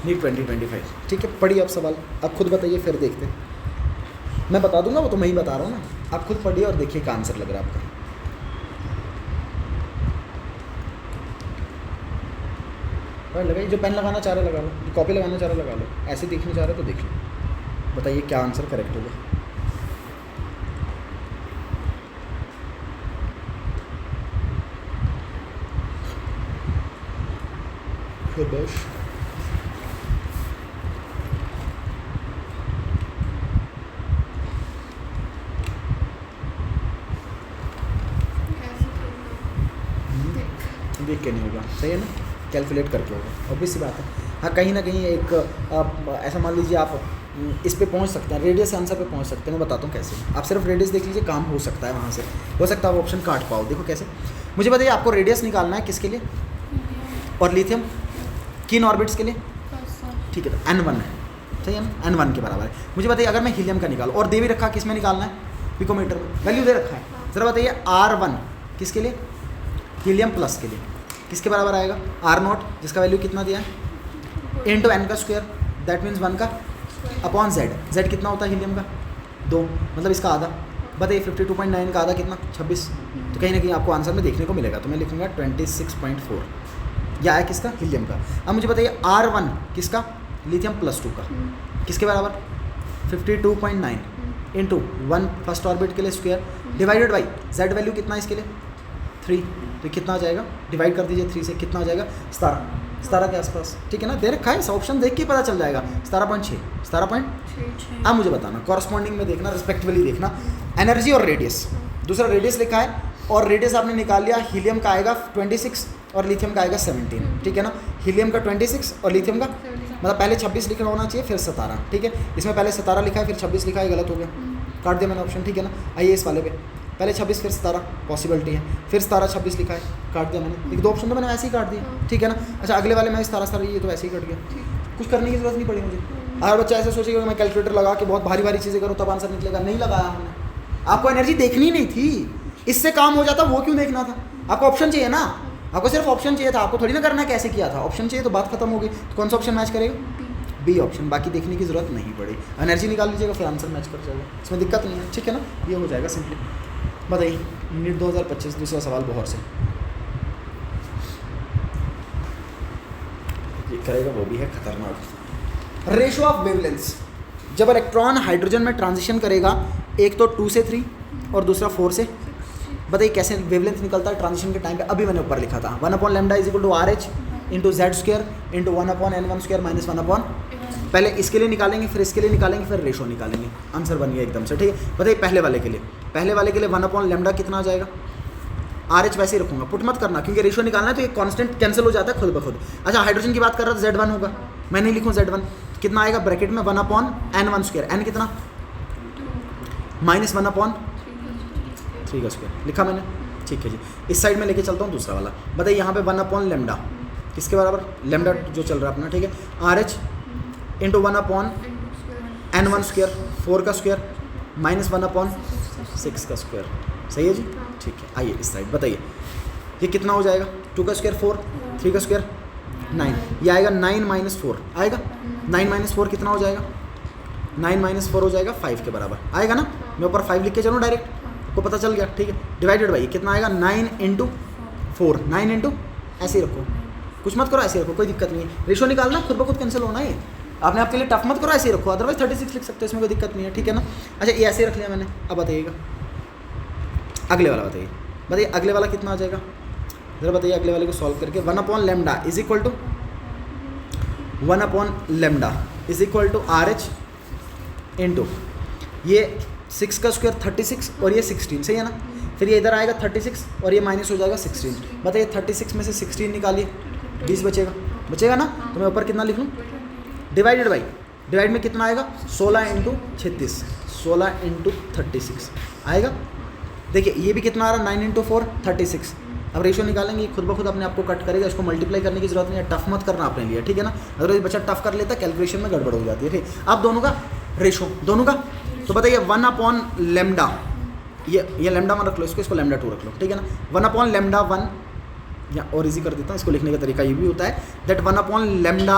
नीट 2025, ठीक है। पढ़िए आप सवाल, आप खुद बताइए, फिर देखते हैं। मैं बता दूंगा, वो तो मैं ही बता रहा हूँ ना, आप खुद पढ़िए और देखिए क्या आंसर लग रहा है आपका। लगाइए, जो पेन लगाना चाह रहे लगा लो, जो कॉपी लगाना चाह रहे लगा लो, ऐसे देखना चाह रहे तो देख लो। बताइए क्या आंसर करेक्ट होगा। बस देख के नहीं होगा, सही है ना, कैलकुलेट करके होगा, ऑब्वियस सी बात है। हाँ, कहीं ना कहीं एक ऐसा मान लीजिए आप इस पे पहुंच सकते हैं, रेडियस आंसर पे पहुंच सकते हैं। मैं बताता हूँ कैसे। आप सिर्फ रेडियस देख लीजिए, काम हो सकता है वहाँ से, हो सकता है आप ऑप्शन काट पाओ। देखो कैसे, मुझे बताइए आपको रेडियस निकालना है किसके लिए? और लिथियम किन ऑर्बिट्स के लिए? ठीक है, तो N1 है, सही है ना, N1 के बराबर है। मुझे बताइए अगर मैं हीलियम का निकालूँ, और दे भी रखा किस में निकालना है? पिकोमीटर में वैल्यू दे रखा है, ज़रा बताइए R1 किसके लिए? हीलियम प्लस के लिए, किसके बराबर आएगा? R0, जिसका वैल्यू कितना दिया है? इंटू एन का स्क्वायर, दैट मीन्स 1 का अपॉन जेड। जेड कितना होता है हीलियम का? 2, मतलब इसका आधा। बताइए 52.9 का आधा कितना? 26। तो कहीं ना कहीं आपको आंसर में देखने को मिलेगा, तो मैं लिखूंगा 26.4। यह है किसका? हीलियम का। अब मुझे बताइए R1 किसका? लिथियम +2 का, किसके बराबर? 52.9 इंटू 1 फर्स्ट ऑर्बिट के लिए square divided by Z value कितना है इसके लिए? 3। तो कितना आ जाएगा? डिवाइड कर दीजिए 3 से, कितना आ जाएगा? 17 के आसपास, ठीक है ना? दे रखा है इस ऑप्शन, देख के पता चल जाएगा। 17.6, 17. अब मुझे बताना, कॉरस्पॉन्डिंग में देखना, रिस्पेक्टिवली देखना, एनर्जी और रेडियस। दूसरा रेडियस लिखा है और रेडियस आपने निकाल लिया। हीलियम का आएगा 26 और लिथियम का आएगा 17, ठीक है ना? हीलियम का 26 और लिथियम का, मतलब पहले 26 लिखना होना चाहिए फिर 17, ठीक है? इसमें पहले 17 लिखा है फिर 26 लिखा है, गलत हो गया, काट दिया मैंने ऑप्शन, ठीक है ना? आइए इस वाले पे, पहले 26 फिर 17 पॉसिबिलिटी है, फिर 17 26 लिखा है, काट दिया मैंने। 1-2 ऑप्शन तो मैंने वैसे ही काट दिया, ठीक है ना? अच्छा अगले वाले में 17 ये तो वैसे ही कट गया, कुछ करने की जरूरत नहीं पड़ी मुझे। अगर बच्चा ऐसे सोचेगा कि मैं कैलकुलेटर लगा के बहुत भारी भारी चीज़ें करूँ तब आंसर निकलेगा, नहीं लगाया हमने। आपको एनर्जी देखनी नहीं थी, इससे काम हो जाता, वो क्यों देखना था? आपको ऑप्शन चाहिए ना, आपको सिर्फ ऑप्शन चाहिए था, आपको थोड़ी ना करना कैसे किया था। ऑप्शन चाहिए तो बात खत्म हो गई। तो कौन सा ऑप्शन मैच करेगा? B option. बाकी देखने की जरूरत नहीं पड़ी, एनर्जी निकाल लीजिएगा फिर आंसर मैच कर जाएगा, इसमें दिक्कत नहीं है, ठीक है ना? ये हो जाएगा सिंपली। बताइए नीट 2025 दूसरा सवाल बहुत से ये करेगा, वो भी है खतरनाक। रेशियो ऑफ वेवलेंथ्स, जब इलेक्ट्रॉन हाइड्रोजन में ट्रांजिशन करेगा, एक तो 2 से 3 और दूसरा 4 से। बताइए कैसे वेवलेंथ निकलता है ट्रांजिशन के टाइम पे? अभी मैंने ऊपर लिखा था 1/λ = RH into Z square into 1/n1 square minus 1/। पहले इसके लिए निकालेंगे फिर इसके लिए निकालेंगे फिर रेशो निकालेंगे, आंसर बन गया एकदम से, ठीक है? बताइए पहले वाले के लिए 1/λ कितना आ जाएगा? RH वैसे ही रखूंगा, पुट मत करना क्योंकि रेशो निकालना है तो ये कांस्टेंट कैंसिल हो जाता है खुद ब खुद। अच्छा हाइड्रोजन की बात कर रहा था, Z1 होगा, मैं नहीं लिखूँ Z1, कितना आएगा ब्रैकेट में 1/n1 स्क्वायर, n कितना? माइनस 1/3 का स्क्वायर लिखा मैंने, ठीक है जी। इस साइड में लेके चलता हूँ दूसरा वाला। बताइए यहाँ पे 1/λ किसके बराबर? लैम्डा जो चल रहा है अपना, ठीक है? RH इंटू 1/n1 स्क्वायर 4 का स्क्वायर माइनस 1/6 का स्क्वायर, सही है जी, ठीक है। आइए इस साइड, बताइए ये कितना हो जाएगा? 2 का स्क्वायर 4, 3 का स्क्वायर 9, ये आएगा 9 - 4 आएगा। 9 - 4 कितना हो जाएगा? 9 - 4 हो जाएगा 5 के बराबर आएगा ना? मैं ऊपर 5 लिख के चलूँ डायरेक्ट, आपको पता चल गया, ठीक है? डिवाइडेड बाई कितना आएगा? 9 × 4, 9 × ऐसे ही रखो, कुछ मत करो, ऐसे रखो, कोई दिक्कत नहीं है। रेशो निकालना खुद ब खुद कैंसिल होना है, आपने आपके लिए टफ मत करो, ऐसे ही रखो, अदरवाइज 36 लिख सकते हो, इसमें कोई दिक्कत नहीं है, ठीक है ना? अच्छा ये ऐसे रख लिया मैंने। अब बताइएगा अगले वाला, बताइए अगले वाला कितना आ जाएगा? ज़रा बताइए अगले वाले को सॉल्व करके। 1/λ = RH इंटू ये 6 का स्क्वायर 36 और ये 16, सही है ना? फिर ये इधर आएगा 36 और ये माइनस हो जाएगा 16। बताइए 36 में से 16 निकालिए, 20 बचेगा ना? तो मैं ऊपर कितना लिख लूँ? डिवाइडेड बाई, डिवाइड में कितना आएगा? 16 × 36, 16 × 36 आएगा। देखिए ये भी कितना आ रहा है? 9 × 4 36। अब रेशो निकालेंगे, खुद ब खुद अपने आप को कट करेगा, इसको मल्टीप्लाई करने की जरूरत नहीं है, टफ मत करना अपने लिए, ठीक है ना? अगर बच्चा टफ कर लेता है कैलकुलेशन में गड़बड़ हो जाती है, ठीक? अब दोनों का रेशो, दोनों का, तो बताइए 1/λ, ये लैम्डा 1 रख लो, इसको लैम्डा 2 रख लो, ठीक है ना? 1/λ1 या और इजी कर देता हूँ, इसको लिखने का तरीका ये भी होता है दैट 1/λ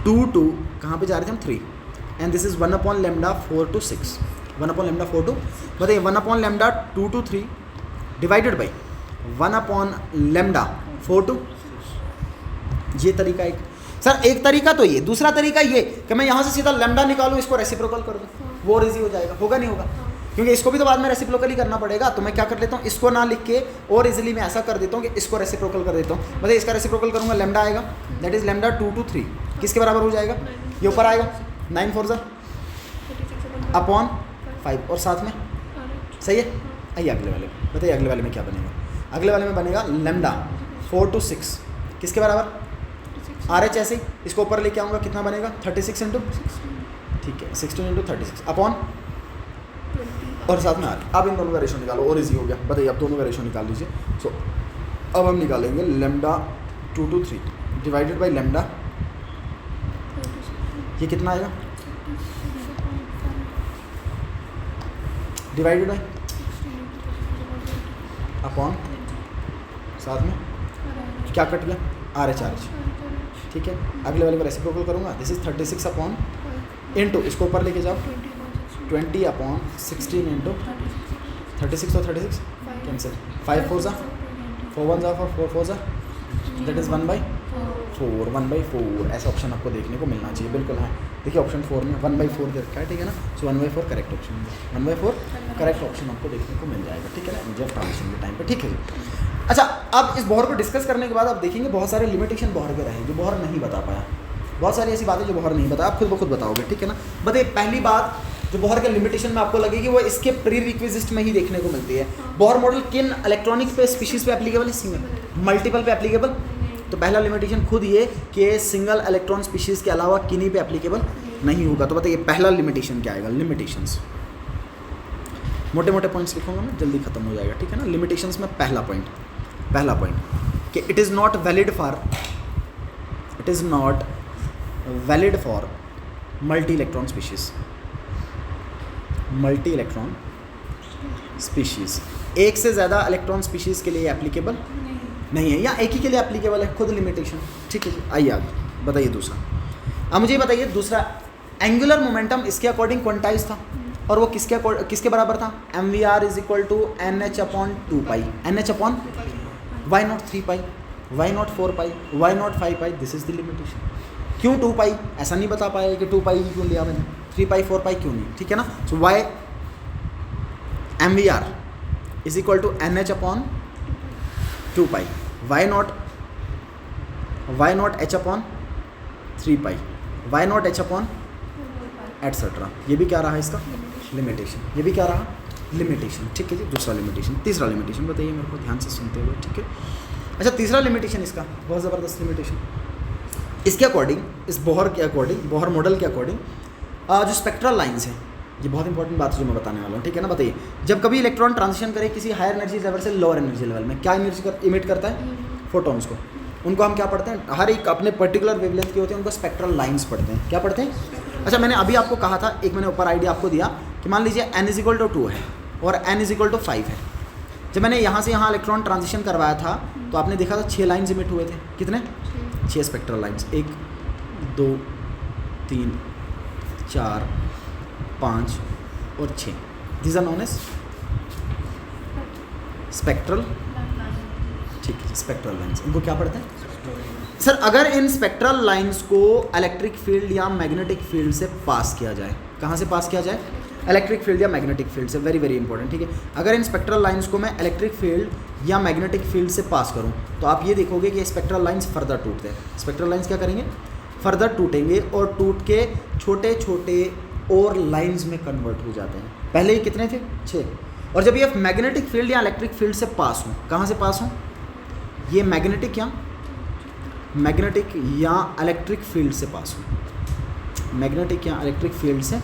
2 कहाँ पे जा रहे थे हम? 3 and this is 1/λ 4 to 6, 1/λ 4 to, बताइए 1/λ 2 to 3 डिवाइडेड बाई 1/λ 4 to, ये तरीका एक। सर एक तरीका तो ये, दूसरा तरीका ये कि मैं यहाँ से सीधा लैम्डा निकालूँ, इसको रेसिप्रोकल कर दूँ, वो और इजी हो जाएगा, होगा नहीं होगा? क्योंकि इसको भी तो बाद में रेसिप्रोकल करना पड़ेगा, तो मैं क्या कर लेता हूँ, इसको ना लिख के और इजीली मैं ऐसा कर देता हूँ कि इसको रेसिप्रोकल कर देता हूँ। मतलब इसका रेसिप्रोकल करूँगा, लैम्डा आएगा, दैट इज लैम्डा 2 to 3 किसके बराबर हो जाएगा? ये ऊपर आएगा 9 4 अपॉन 5 और साथ में, सही है? आइए अगले वाले, बताइए अगले वाले में क्या बनेगा? अगले वाले में बनेगा लैम्डा 4 to 6 किसके बराबर? RH ऐसे ही इसको ऊपर लेके आऊँगा, कितना बनेगा? 36 × ठीक है 16 × 36 अपॉन और साथ में R। अब इन दोनों का रेशो निकालो और इजी हो गया। बताइए अब दोनों का रेशो निकाल लीजिए। सो अब हम निकालेंगे lambda 2 to 3 divided by lambda, ये कितना आएगा? डिवाइडेड बाई अपॉन साथ में क्या कट गया? RH ठीक है, अगले वाले को रेसिप्रोकल करूँगा, दिस इज 36 अपॉन इंटू, इसको ऊपर लेके जाओ 20 अपॉन 16 इंटू 36 और 36 कैंसिल, 5 4 जा 4 1 जा 4 4 जा, दैट इज़ 1/4 ऐसा ऑप्शन आपको देखने को मिलना चाहिए। बिल्कुल हाँ, देखिए ऑप्शन 4 में 1/4 दे रखा है, ठीक है ना। सो 1/4 करेक्ट ऑप्शन, 1/4 करेक्ट ऑप्शन आपको देखने को मिल जाएगा, ठीक है ना, जब ट्रांजिशन के टाइम पे, ठीक है जी। अच्छा, अब इस बोहर को डिस्कस करने के बाद आप देखेंगे बहुत सारे लिमिटेशन बोहर के रहे जो बोहर नहीं बता पाया, बहुत सारी ऐसी बातें जो बोहर नहीं बताया, आप खुद ब खुद बताओगे, ठीक है ना। बताइए, पहली बात जो बोहर के लिमिटेशन में आपको लगेगी वो इसके प्री रिक्विजिट में ही देखने को मिलती है। बोहर मॉडल किन इलेक्ट्रॉनिक पे स्पीशीज पे एप्लीकेबल है? सिंगल। मल्टीपल पे एप्लीकेबल? तो पहला लिमिटेशन खुद ये कि सिंगल इलेक्ट्रॉन स्पीशीज के अलावा किन्हीं पे एप्लीकेबल नहीं होगा। तो बताइए पहला लिमिटेशन क्या आएगा? लिमिटेशंस, मोटे मोटे पॉइंट्स लिखूंगा मैं, जल्दी खत्म हो जाएगा, ठीक है ना। लिमिटेशंस में पहला पॉइंट कि it is not valid for multi electron species. एक से ज़्यादा इलेक्ट्रॉन स्पीशीज़ के लिए एप्लीकेबल नहीं है, या एक ही के लिए एप्लीकेबल है, खुद लिमिटेशन, ठीक है जी। आइए आगे बताइए दूसरा। अब मुझे बताइए दूसरा, एंगुलर मोमेंटम इसके अकॉर्डिंग क्वांटाइज था और वो किसके बराबर था? mvr is equal to nh upon 2 pi, nh upon y not 3 pi, y not 4 pi, y not 5 pi, this is the limitation. क्यों 2 पाई? ऐसा नहीं बता पाया कि 2 पाई क्यों लिया मैंने, 3 पाई 4 पाई क्यों नहीं, ठीक है ना। So y mvr is equal to nh upon 2 pi, y not h upon 3 pi, y not h upon etcetera. ये भी क्या रहा इसका? लिमिटेशन। ये भी क्या रहा? लिमिटेशन, ठीक है जी। दूसरा लिमिटेशन। तीसरा लिमिटेशन बताइए मेरे को ध्यान से सुनते हुए, ठीक है। अच्छा, तीसरा लिमिटेशन इसका बहुत ज़बरदस्त लिमिटेशन, इसके अकॉर्डिंग, इस बोहर के अकॉर्डिंग, बोहर मॉडल के अकॉर्डिंग जो स्पेक्ट्रल लाइंस हैं, ये बहुत इंपॉर्टेंट बात है जो मैं बताने वाला हूँ, ठीक है ना। बताइए, जब कभी इलेक्ट्रॉन ट्रांजिशन करे किसी हायर एनर्जी लेवल से लोअर एनर्जी लेवल में, क्या एनर्जी इमिट करता है? फोटॉन्स को। उनको हम क्या पढ़ते हैं? हर एक अपने पर्टिकुलर वेवलेंथ के होते हैं, उनको स्पेक्ट्रल लाइंस पढ़ते हैं। क्या पढ़ते हैं? अच्छा, मैंने अभी आपको कहा था, एक मैंने ऊपर आइडिया आपको दिया कि मान लीजिए n इज इक्वल टू 2 है और n इज इक्वल टू 5 है। जब मैंने यहाँ से यहाँ इलेक्ट्रॉन ट्रांजिशन करवाया था तो आपने देखा था 6 लाइन्स इमिट हुए थे। कितने? 6 स्पेक्ट्रल लाइन्स, 1 2 3 4 5 और 6। These are known as spectral, ठीक है, स्पेक्ट्रल लाइन्स। इनको क्या पढ़ते हैं सर? अगर इन स्पेक्ट्रल लाइंस को इलेक्ट्रिक फील्ड या मैग्नेटिक फील्ड से पास किया जाए, कहाँ से पास किया जाए? इलेक्ट्रिक फील्ड या मैग्नेटिक फील्ड से। वेरी वेरी इंपॉर्टेंट, ठीक है। अगर इन स्पेक्ट्रल लाइंस को मैं इलेक्ट्रिक फील्ड या मैग्नेटिक फील्ड से पास करूँ तो आप ये देखोगे कि स्पेक्ट्रल लाइंस फर्दर टूटते हैं। स्पेक्ट्रल लाइंस क्या करेंगे? फर्दर टूटेंगे और टूट के छोटे छोटे और लाइन्स में कन्वर्ट हो जाते हैं। पहले ये कितने थे? 6। और जब ये मैग्नेटिक फील्ड या इलेक्ट्रिक फील्ड से पास हों, कहाँ से पास हों? ये मैग्नेटिक या इलेक्ट्रिक फील्ड से पास हो, मैग्नेटिक या इलेक्ट्रिक फील्ड से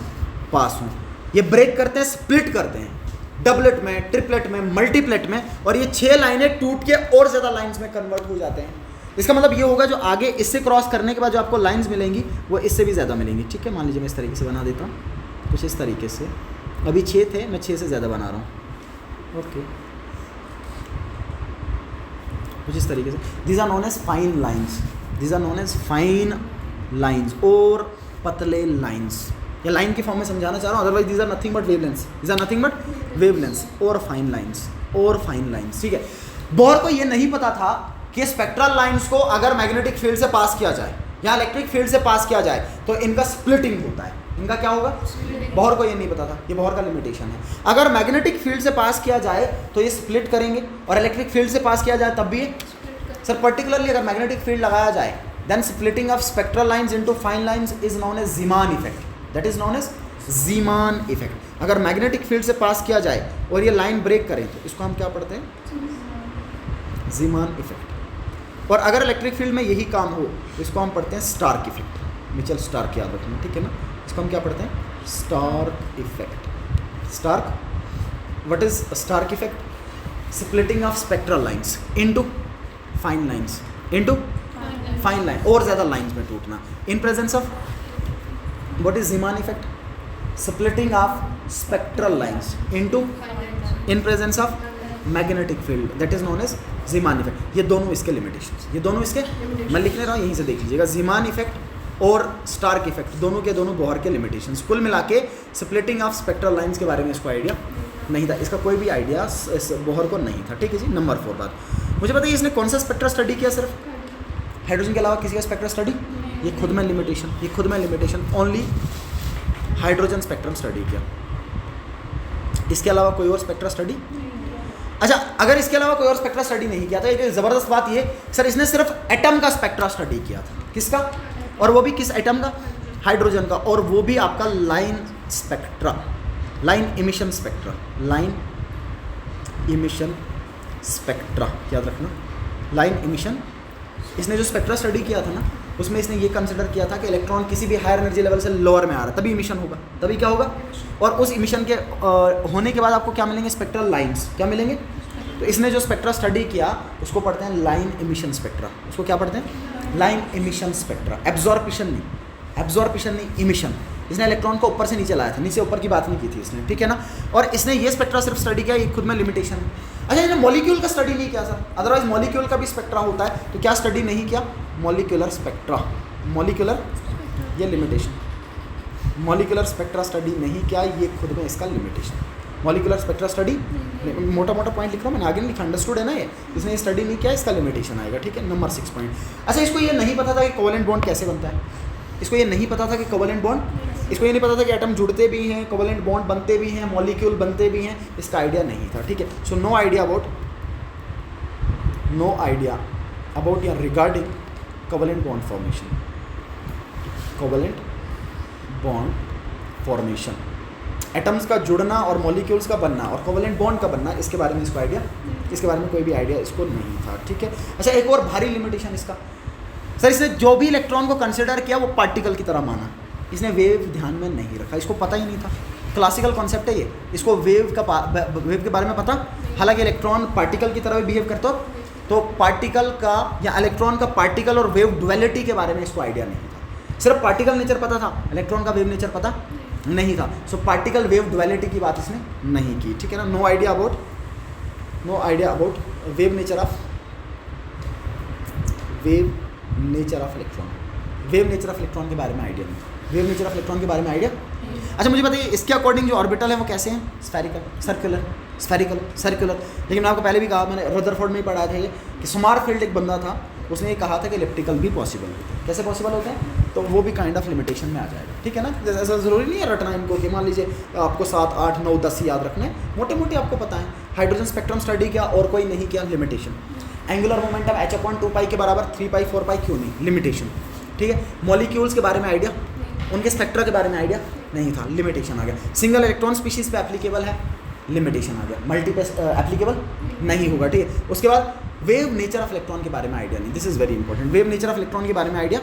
पास हो, ये ब्रेक करते हैं, स्प्लिट करते हैं, डबलेट में, ट्रिपलेट में, मल्टीप्लेट में, और ये 6 लाइनें टूट के और ज़्यादा लाइंस में कन्वर्ट हो जाते हैं। इसका मतलब ये होगा जो आगे इससे क्रॉस करने के बाद जो आपको लाइंस मिलेंगी वो इससे भी ज़्यादा मिलेंगी, ठीक है। मान लीजिए मैं इस तरीके से बना देता हूँ, कुछ इस तरीके से। अभी 6 थे, मैं 6 से ज़्यादा बना रहा हूँ, ओके, कुछ इस तरीके से। These are known as fine lines, these are known as fine lines और पतले लाइंस। या लाइन की फॉर्म में समझाना चाह रहा हूँ, otherwise these are nothing but wavelengths, these are nothing but wavelengths और फाइन लाइंस, ठीक है। बोहर को ये नहीं पता था कि स्पेक्ट्रल लाइंस को अगर मैग्नेटिक फील्ड से पास किया जाए या इलेक्ट्रिक फील्ड से पास किया जाए तो इनका स्प्लिटिंग होता है। इनका क्या होगा? बोहर को ये नहीं पता था, ये बोहर का लिमिटेशन है। अगर मैग्नेटिक फील्ड से पास किया जाए तो ये स्प्लिट करेंगे और इलेक्ट्रिक फील्ड से पास किया जाए तब भी। सर पर्टिकुलरली अगर मैग्नेटिक फील्ड लगाया जाए then splitting of spectral lines into fine lines is known as Zeeman effect, that is known as Zeeman effect. अगर मैग्नेटिक फील्ड से पास किया जाए और ये लाइन ब्रेक करें तो इसको हम क्या पढ़ते हैं? ज़ीमान इफेक्ट। और अगर इलेक्ट्रिक फील्ड में यही काम हो तो इसको हम पढ़ते हैं स्टार्क इफेक्ट। मिचेल स्टार्क याद रखना, ठीक है ना। इसको हम क्या पढ़ते हैं? Stark effect. Stark, what is Stark effect? Splitting of spectral lines into fine lines, into fine line, और ज़्यादा लाइंस में टूटना in presence of what is Zeeman effect? Splitting of spectral lines into in presence of magnetic field that is known as Zeeman effect. ये दोनों इसके limitations, ये दोनों इसके मैं लिख ले रहा हूँ, यहीं से देख लीजिएगा। जीमान इफेक्ट और स्टार्क इफेक्ट दोनों के दोनों बोहर के लिमिटेशंस। कुल मिला के स्प्लिटिंग ऑफ स्पेक्ट्रल लाइंस के बारे में इसको आइडिया नहीं था, इसका कोई भी आइडिया इस बोहर को नहीं था। ठीक है जी। नंबर 4 बात, मुझे बताइए इसने कौन सा स्पेक्ट्रा स्टडी किया? सिर्फ हाइड्रोजन के अलावा किसी का स्पेक्ट्रा स्टडी? ये खुद में लिमिटेशन, ये खुद में limitation, only hydrogen spectrum study किया, इसके अलावा कोई और स्पेक्ट्रा स्टडी? अच्छा, अगर इसके अलावा कोई और स्पेक्ट्रा स्टडी नहीं किया था, एक ज़बरदस्त बात ये सर, इसने सिर्फ एटम का स्पेक्ट्रा स्टडी किया था। किसका? और वो भी किस एटम का? हाइड्रोजन का, और वो भी आपका line spectra, line emission spectra, line emission spectra, याद रखना, लाइन इमिशन। इसने जो स्पेक्ट्रा स्टडी किया था ना, उसमें इसने ये कंसिडर किया था कि इलेक्ट्रॉन किसी भी हायर एनर्जी लेवल से लोअर में आ रहा है, तभी इमिशन होगा, तभी क्या होगा, और उस इमिशन के होने के बाद आपको क्या मिलेंगे? Spectral lines. क्या मिलेंगे? तो इसने जो स्पेक्ट्रा स्टडी किया उसको पढ़ते हैं लाइन इमिशन स्पेक्ट्रा। उसको क्या पढ़ते हैं? Line emission spectra. एब्जॉर्प्शन नहीं, एब्जॉर्प्शन नहीं, इमिशन। इसने इलेक्ट्रॉन को ऊपर से नीचे लाया था, नीचे ऊपर की बात नहीं की थी इसने, ठीक है ना। और इसने ये स्पेक्ट्रा सिर्फ स्टडी किया, ये खुद में लिमिटेशन है। अच्छा, इसने मॉलिक्यूल का स्टडी नहीं किया सर, अदरवाइज मॉलिक्यूल का भी स्पेक्ट्रा होता है, तो क्या स्टडी नहीं किया? मॉलिक्यूलर स्पेक्ट्रा, मॉलिक्यूलर, ये लिमिटेशन, मॉलिक्यूलर स्पेक्ट्रा स्टडी नहीं किया, ये खुद में इसका लिमिटेशन। मॉलिक्यूलर स्पेक्ट्रा स्टडी, मोटा मोटा पॉइंट लिख रहा हूँ मैंने, आगे नहीं लिखा, अंडरस्टूड है ना ये। इसने स्टडी नहीं किया, इसका लिमिटेशन आएगा, ठीक है। Number 6 point. अच्छा, इसको ये नहीं पता था कि कोवेलेंट बॉन्ड कैसे बनता है, इसको ये नहीं पता था कि कोवेलेंट बॉन्ड, इसको ये नहीं पता था कि एटम जुड़ते भी हैं, कोवेलेंट बॉन्ड बनते भी हैं, मॉलिक्यूल बनते भी हैं, इसका आइडिया नहीं था, ठीक है। सो नो आइडिया अबाउट या regarding covalent bond formation, covalent bond formation, atoms का जुड़ना और मॉलिक्यूल्स का बनना और कोवेलेंट बॉन्ड का बनना, इसके बारे में इसको आइडिया, इसके बारे में कोई भी आइडिया इसको नहीं था, ठीक है। अच्छा, एक और भारी लिमिटेशन इसका, सर इसने जो भी इलेक्ट्रॉन को कंसिडर किया वो पार्टिकल की तरह माना, इसने वेव ध्यान में नहीं रखा, इसको पता ही नहीं था। क्लासिकल कॉन्सेप्ट है ये, इसको वेव के बारे में पता, हालांकि इलेक्ट्रॉन पार्टिकल की तरह भी बिहेव करता, तो पार्टिकल का या इलेक्ट्रॉन का पार्टिकल और वेव डुअलिटी के बारे में इसको आइडिया नहीं था। सिर्फ पार्टिकल नेचर पता था, इलेक्ट्रॉन का वेव नेचर पता नहीं था। सो पार्टिकल वेव डुअलिटी की बात इसने नहीं की, ठीक है ना। No idea about wave nature of electron, wave nature of electron के बारे में आइडिया नहीं, वेव नेचर ऑफ इलेक्ट्रॉन के बारे में आइडिया। अच्छा, मुझे बताइए इसके अकॉर्डिंग जो ऑर्बिटल है वो कैसे हैं? Spherical, circular, spherical, circular. लेकिन मैं आपको पहले भी कहा, मैंने रदरफोर्ड में ही पढ़ा था ये, कि सोमरफेल्ड एक बंदा था, उसने ये कहा था कि इलिप्टिकल भी पॉसिबल होते हैं। कैसे पॉसिबल होते हैं? तो वो भी काइंड ऑफ लिमिटेशन में आ जाएगा, ठीक है ना। ऐसा ज़रूरी नहीं है रटना इनको कि मान लीजिए आपको 7, 8, 9, 10 याद रखने, मोटे मोटे आपको पता है। हाइड्रोजन स्पेक्ट्रम स्टडी किया और कोई नहीं किया, लिमिटेशन। एंगुलर मोमेंटम h/2π के बराबर 3π 4π क्यों नहीं, लिमिटेशन, ठीक है। मॉलिक्यूल्स के बारे में आइडिया, उनके स्पेक्ट्रा के बारे में आइडिया नहीं था, लिमिटेशन आ गया। सिंगल इलेक्ट्रॉन स्पीशीज़ पे एप्लीकेबल है, लिमिटेशन आ गया। मल्टीपल एप्लीकेबल नहीं होगा, ठीक है। उसके बाद वेव नेचर ऑफ इलेक्ट्रॉन के बारे में आइडिया नहीं, this is very important. Wave nature of electron के बारे में आइडिया,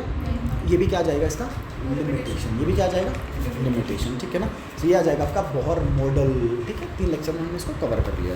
ये भी क्या आ जाएगा इसका? लिमिटेशन। ये भी क्या आ जाएगा? लिमिटेशन, ठीक है ना। तो ये आ जाएगा आपका बोहर मॉडल, ठीक है। 3 लेक्चर में हमने इसको कवर कर लिया।